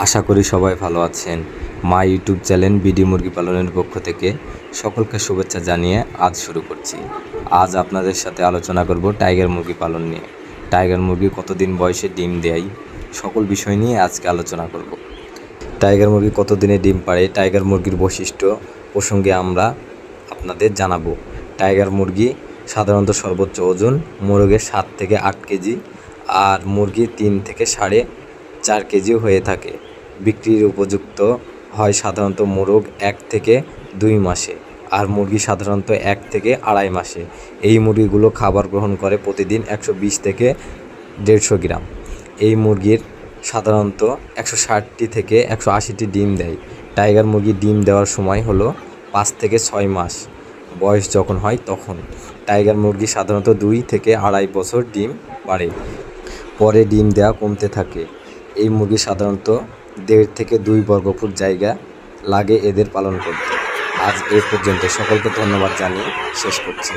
আশা করি সবাই ভালো আছেন। মা ইউটিউব চ্যানেল বিডি মুরগি পালনের পক্ষ থেকে সকলকে শুভেচ্ছা জানিয়ে আজ শুরু করছি। আজ আপনাদের সাথে আলোচনা করব টাইগার মুরগি পালন নিয়ে। টাইগার মুরগি কতদিন বয়সে ডিম দেয়, সকল বিষয় নিয়ে আজকে আলোচনা করব। টাইগার মুরগি কতদিনে ডিম পাড়ে, টাইগার মুরগির বৈশিষ্ট্য প্রসঙ্গে আমরা আপনাদের জানাবো। টাইগার মুরগি সাধারণত সর্বোচ্চ ওজন মোরগের 7 থেকে 8 কেজি আর মুরগি 3 থেকে 4.5 কেজি হয়ে থাকে। বিক্রির উপযুক্ত হয় সাধারণত মোরগ 1 থেকে 2 মাসে আর মুরগি সাধারণত 1 থেকে 2.5 মাসে। এই মুরগিগুলো খাবার গ্রহণ করে প্রতিদিন 120 থেকে 150 গ্রাম। এই মুরগির সাধারণত 160টি থেকে 180টি ডিম দেয়। টাইগার মুরগি ডিম দেওয়ার সময় হলো 5 থেকে 6 মাস বয়স যখন হয় তখন। টাইগার মুরগি সাধারণত 2 থেকে 2.5 বছর ডিম পাড়ে, পরে ডিম দেওয়া কমতে থাকে। এই মুরগি সাধারণত 1.5 থেকে 2 বর্গফুট জায়গা লাগে এদের পালন করতে। আজ এ পর্যন্ত, সকলকে ধন্যবাদ জানিয়ে শেষ করছি।